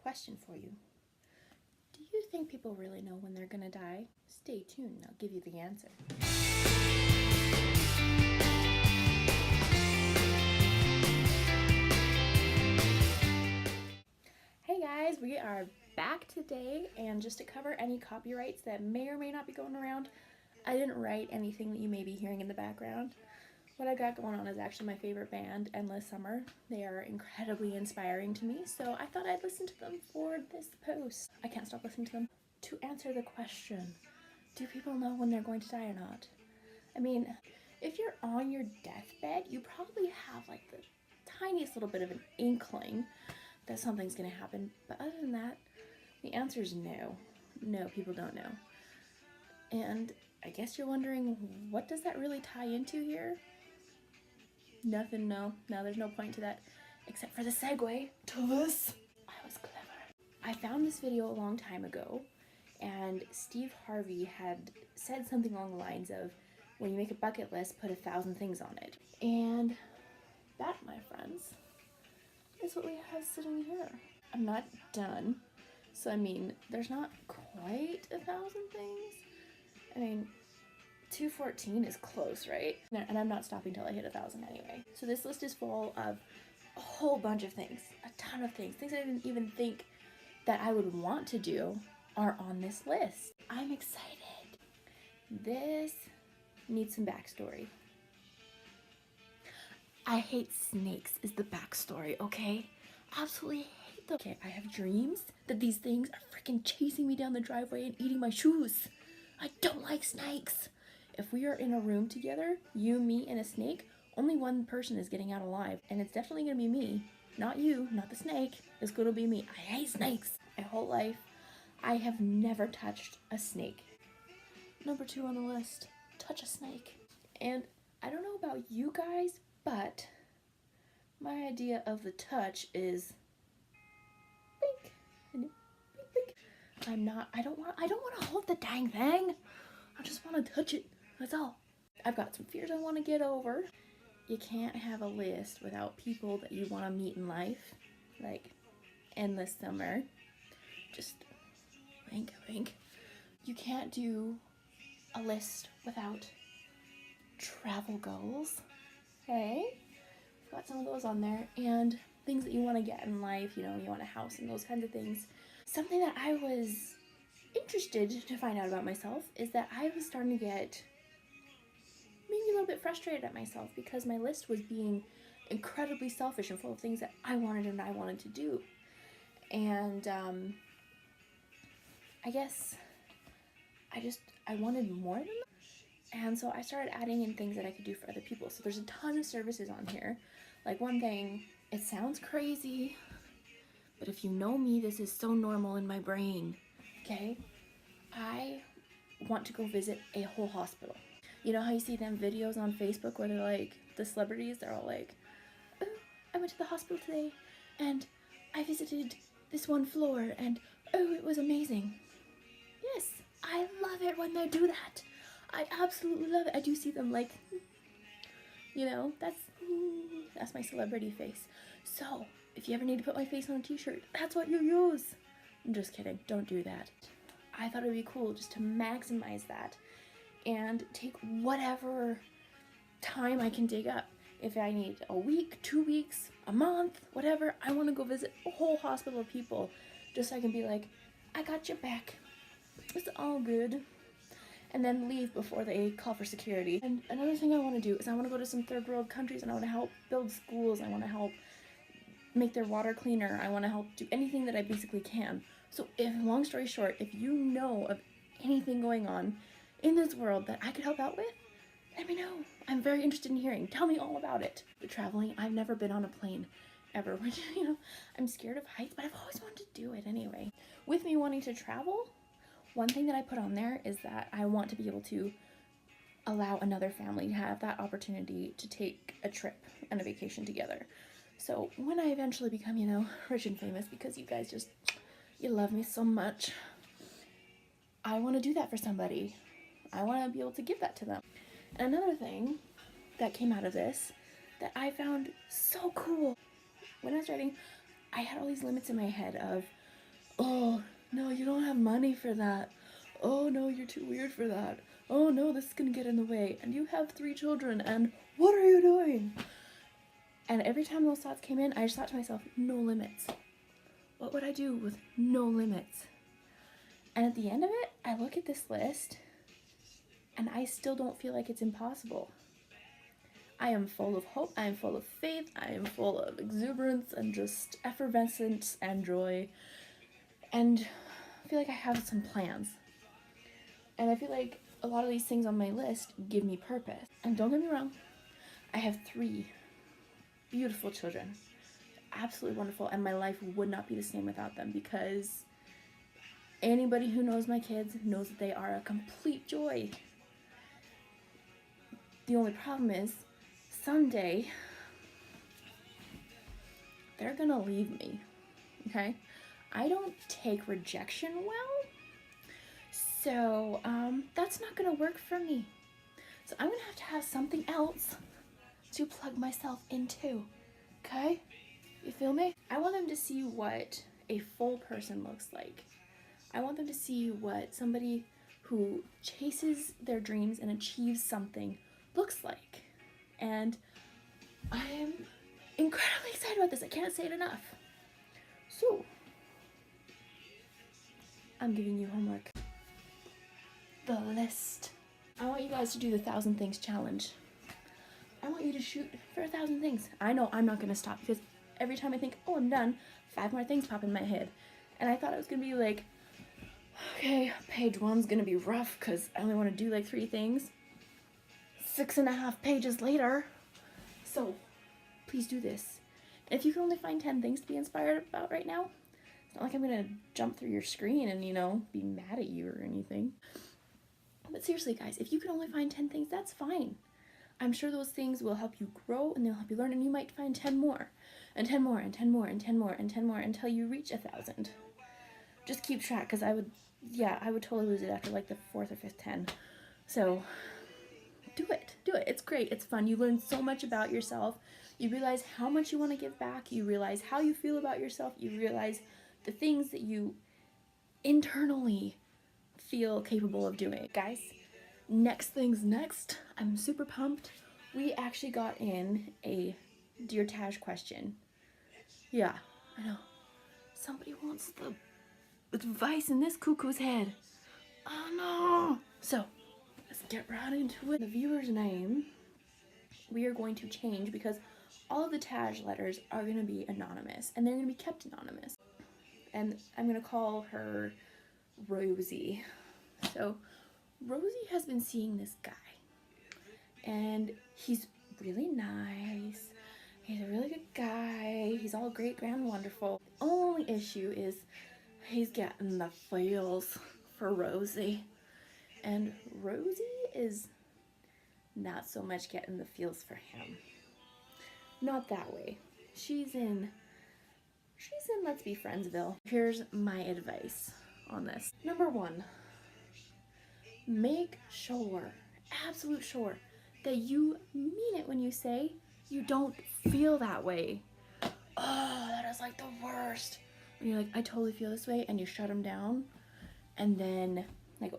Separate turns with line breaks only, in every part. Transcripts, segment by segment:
question for you. Do you think people really know when they're gonna die? Stay tuned, I'll give you the answer. Hey guys, we are back today, and just to cover any copyrights that may or may not be going around, I didn't write anything that you may be hearing in the background. What I got going on is actually my favorite band, Endless Summer. They are incredibly inspiring to me, so I thought I'd listen to them for this post. I can't stop listening to them. To answer the question, do people know when they're going to die or not? I mean, if you're on your deathbed, you probably have like the tiniest little bit of an inkling that something's gonna happen, but other than that, the answer is no. No, people don't know. And I guess you're wondering, what does that really tie into here? Nothing, no, there's no point to that, except for the segue to this. I was clever. I found this video a long time ago, and Steve Harvey had said something along the lines of, when you make a bucket list, put 1,000 things on it. And that, my friends, is what we have sitting here. I'm not done, so I mean, there's not quite 1,000 things. I mean, 214 is close, right? And I'm not stopping till I hit 1,000 anyway. So this list is full of a whole bunch of things, a ton of things I didn't even think that I would want to do are on this list. I'm excited. This needs some backstory. I hate snakes is the backstory, okay? Absolutely hate them. Okay, I have dreams that these things are freaking chasing me down the driveway and eating my shoes. I don't like snakes. If we are in a room together, you, me, and a snake, only one person is getting out alive. And it's definitely gonna be me. Not you, not the snake. It's gonna be me. I hate snakes. My whole life, I have never touched a snake. Number 2 on the list, touch a snake. And I don't know about you guys, but my idea of the touch is bink, bink, bink. I don't want to hold the dang thing. I just want to touch it. That's all. I've got some fears I want to get over. You can't have a list without people that you want to meet in life, like Endless Summer. Just wink, wink. You can't do a list without travel goals. Okay? I've got some of those on there, and things that you want to get in life. You know, you want a house and those kinds of things. Something that I was interested to find out about myself is that I was starting to get maybe a little bit frustrated at myself because my list was being incredibly selfish and full of things that I wanted and I wanted to do. And I guess I wanted more than that. And so I started adding in things that I could do for other people. So there's a ton of services on here. Like, one thing, it sounds crazy, but if you know me, this is so normal in my brain. Okay, I want to go visit a whole hospital. You know how you see them videos on Facebook where they're like, the celebrities, they're all like, oh, I went to the hospital today and I visited this one floor and oh, it was amazing. Yes, I love it when they do that. I absolutely love it. I do see them like, you know, that's my celebrity face. So if you ever need to put my face on a t-shirt, that's what you use. I'm just kidding, don't do that. I thought it would be cool just to maximize that and take whatever time I can dig up. If I need a week, 2 weeks, a month, whatever, I want to go visit a whole hospital of people just so I can be like, I got your back. It's all good. And then leave before they call for security. And another thing I want to do is I want to go to some third world countries and I want to help build schools. I want to help make their water cleaner. I want to help do anything that I basically can. So long story short, if you know of anything going on in this world that I could help out with, let me know. I'm very interested in hearing. Tell me all about it. The traveling, I've never been on a plane ever, which, you know, I'm scared of heights, but I've always wanted to do it anyway. With me wanting to travel, one thing that I put on there is that I want to be able to allow another family to have that opportunity to take a trip and a vacation together. So when I eventually become, you know, rich and famous, because you guys just, you love me so much, I want to do that for somebody. I want to be able to give that to them. And another thing that came out of this that I found so cool, when I was writing, I had all these limits in my head of Oh, no, you don't have money for that. Oh, no, you're too weird for that. Oh, no, this is gonna get in the way. And you have 3 children, and what are you doing? And every time those thoughts came in, I just thought to myself, no limits. What would I do with no limits? And at the end of it, I look at this list, and I still don't feel like it's impossible. I am full of hope, I am full of faith, I am full of exuberance and just effervescence and joy. And I feel like I have some plans. And I feel like a lot of these things on my list give me purpose. And don't get me wrong, I have 3 beautiful children. Absolutely wonderful, and my life would not be the same without them, because anybody who knows my kids knows that they are a complete joy. The only problem is, someday, they're gonna leave me, okay? I don't take rejection well, so that's not gonna work for me. So I'm gonna have to have something else to plug myself into, okay? You feel me? I want them to see what a full person looks like. I want them to see what somebody who chases their dreams and achieves something looks like. And I am incredibly excited about this. I can't say it enough. So, I'm giving you homework. The list. I want you guys to do the 1,000 Things Challenge. I want you to shoot for 1,000 things. I know I'm not gonna stop, because every time I think, oh, I'm done, 5 more things pop in my head. And I thought it was gonna be like, okay, page 1's gonna be rough because I only want to do like 3 things. 6.5 pages later. So, please do this. And if you can only find 10 things to be inspired about right now, it's not like I'm gonna jump through your screen and, be mad at you or anything. But seriously, guys, if you can only find 10 things, that's fine. I'm sure those things will help you grow and they'll help you learn, and you might find 10 more, and 10 more, and 10 more, and 10 more, and 10 more until you reach 1,000. Just keep track, because I would totally lose it after like the 4th or 5th 10. So do it. It's great. It's fun. You learn so much about yourself. You realize how much you want to give back. You realize how you feel about yourself. You realize the things that you internally feel capable of doing. Guys, next thing's next. I'm super pumped. We actually got in a Dear TAJ question. Yeah, I know. Somebody wants the advice in this cuckoo's head. Oh no! So, let's get right into it. The viewer's name we are going to change, because all of the TAJ letters are going to be anonymous, and they're going to be kept anonymous. And I'm going to call her Rosie. So, Rosie has been seeing this guy, and he's really nice. He's a really good guy. He's all great, grand, wonderful. The only issue is he's getting the feels for Rosie. And Rosie is not so much getting the feels for him. Not that way. She's in Let's Be Friendsville. Here's my advice on this. Number 1, make sure, absolute sure, that you mean it when you say you don't feel that way. Oh, that is like the worst. When you're like, I totally feel this way, and you shut him down, and then like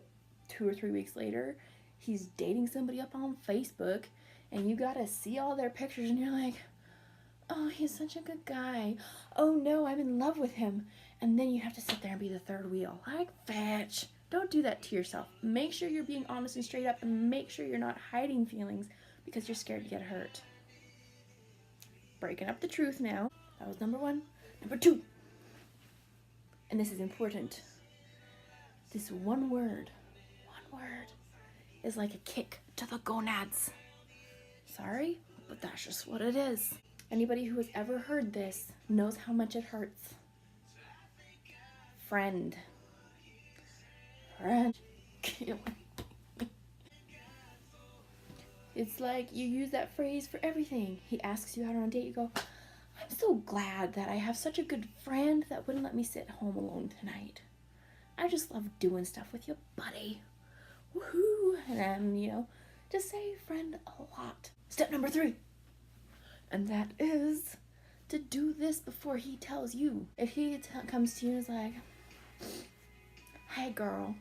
2 or 3 weeks later, he's dating somebody up on Facebook, and you gotta see all their pictures, and you're like, oh, he's such a good guy. Oh no, I'm in love with him. And then you have to sit there and be the third wheel. Like, bitch. Don't do that to yourself. Make sure you're being honest and straight up, and make sure you're not hiding feelings because you're scared to get hurt. Breaking up the truth now. That was number 1. Number 2. And this is important. This one word is like a kick to the gonads. Sorry, but that's just what it is. Anybody who has ever heard this knows how much it hurts. Friend. It's like you use that phrase for everything. He asks you out on a date, you go, I'm so glad that I have such a good friend that wouldn't let me sit home alone tonight. I just love doing stuff with you, buddy. Woohoo! And then, just say friend a lot. Step number 3. And that is to do this before he tells you. If he comes to you and is like, hey girl,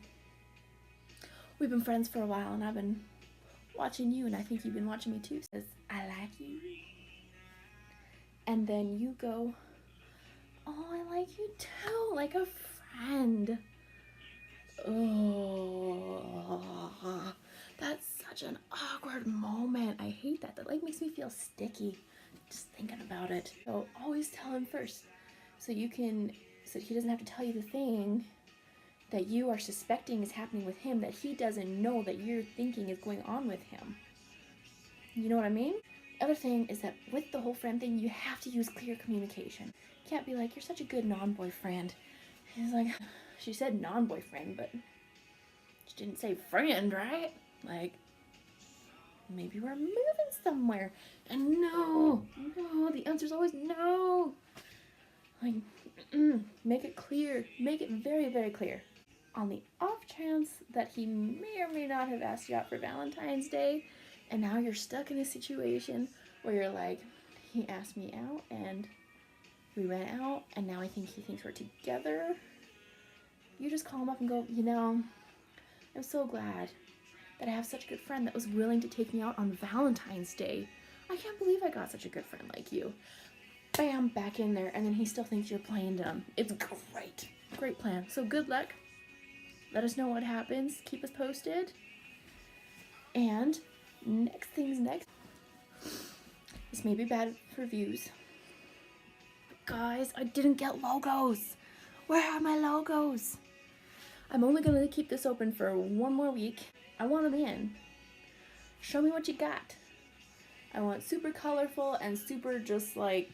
we've been friends for a while and I've been watching you and I think you've been watching me too. Says, I like you. And then you go, oh, I like you too, like a friend. Oh, that's such an awkward moment. I hate that. That like makes me feel sticky just thinking about it. So always tell him first, so he doesn't have to tell you the thing that you are suspecting is happening with him that he doesn't know that you're thinking is going on with him. You know what I mean? Other thing is that with the whole friend thing, you have to use clear communication. You can't be like, you're such a good non-boyfriend. He's like, she said non-boyfriend, but she didn't say friend, right? Like, maybe we're moving somewhere. And no, the answer's always no. Like, make it clear. Make it very, very clear. On the off chance that he may or may not have asked you out for Valentine's Day, and now you're stuck in a situation where you're like, he asked me out and we went out and now I think he thinks we're together. You just call him up and go, you know, I'm so glad that I have such a good friend that was willing to take me out on Valentine's Day. I can't believe I got such a good friend like you. Bam, back in there, and then he still thinks you're playing dumb. It's great. Great plan. So good luck. Let us know what happens. Keep us posted. And next thing's next. This may be bad for views. But guys, I didn't get logos. Where are my logos? I'm only going to keep this open for one more week. I want them in. Show me what you got. I want super colorful and super just like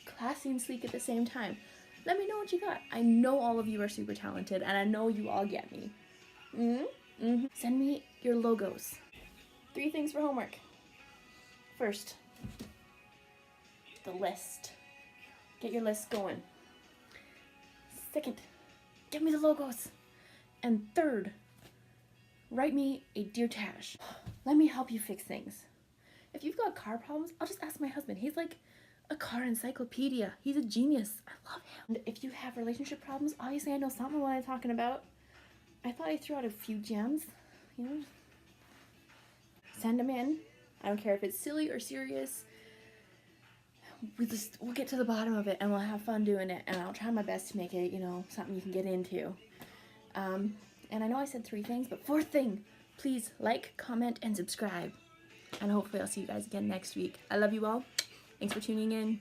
classy and sleek at the same time. Let me know what you got. I know all of you are super talented and I know you all get me. Send me your logos. 3 things for homework. First, the list. Get your list going. Second, give me the logos. And third, write me a Dear TAJ. Let me help you fix things. If you've got car problems, I'll just ask my husband. He's like a car encyclopedia. He's a genius. I love him. And if you have relationship problems, obviously I know something of what I'm talking about. I thought I threw out a few gems, you know. Send them in. I don't care if it's silly or serious. We'll get to the bottom of it and we'll have fun doing it. And I'll try my best to make it, you know, something you can get into. And I know I said 3 things, but 4th thing, please like, comment, and subscribe. And hopefully I'll see you guys again next week. I love you all. Thanks for tuning in.